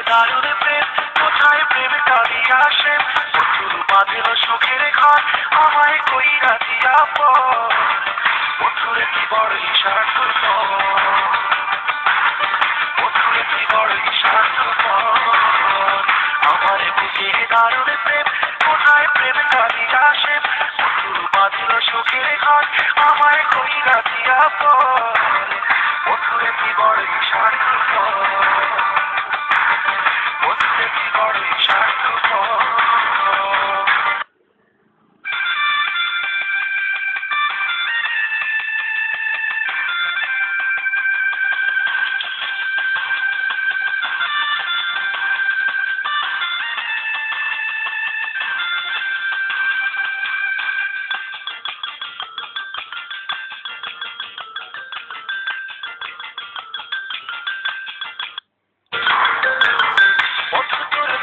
দারুণ প্রেম, কোথায় প্রেম কাঁদিয়া আসে, বন্ধুর বাঁধিল সুখের ঘর, আমায় কইরা দিয়া পর, বন্ধুরে কি বড়ই স্বার্থপর, বন্ধুরে কি বড়ই স্বার্থপর, আমার বুকে দারুণ প্রেম, কোথায় প্রেম কাঁদিয়া আসে, বন্ধুর বাঁধিল সুখের ঘর, আমায় কইরা দিয়া পর, বন্ধুরে কি বড়ই স্বার্থপর, বন্ধুরে কি বড়ই স্বার্থপর।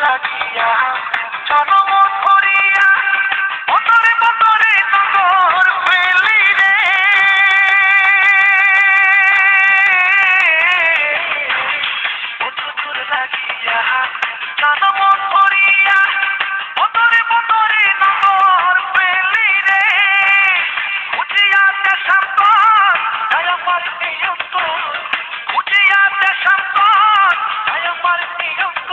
লাগিয়া জনম ধরিয়া বতরে বতরে নগর ফেলি রে, বন্ধুর লাগিয়া জনম ধরিয়া বতরে বতরে নগর ফেলি রে, উঠিয়া দেশান্তর তাই আমার নিয়ন্ত, উঠিয়া দেশান্তর তাই আমার নিয়ন্ত,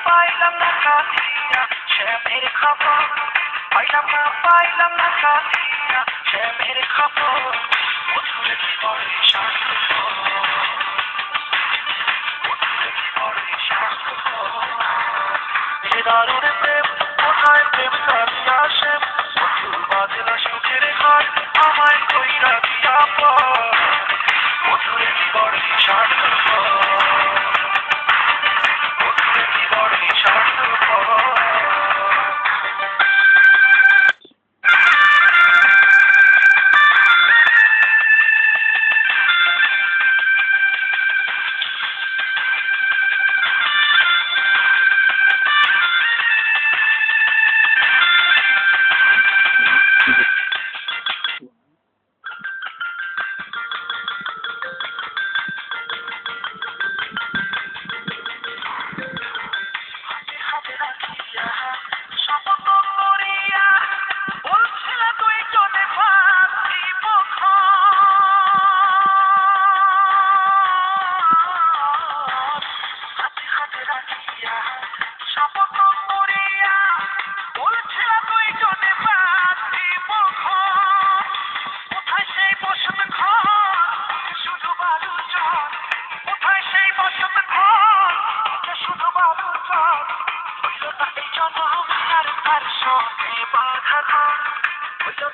পাইলাম না কাঁদিয়া শ্যামের খবর, পাইলাম না কাঁদিয়া শ্যামের খবর, বন্ধুরে কি বড়ই স্বার্থপর, বন্ধুরে কি বড়ই স্বার্থপর, এ দারুণ প্রেম, কোথায় প্রেম কাঁদিয়া আসে, বন্ধুর বাঁধিল সুখের ঘর, আমায় কইরা দিয়া পর, বন্ধুরে কি বড়ই স্বার্থপর, বন্ধুরে কি বড়ই স্বার্থপর। Baja,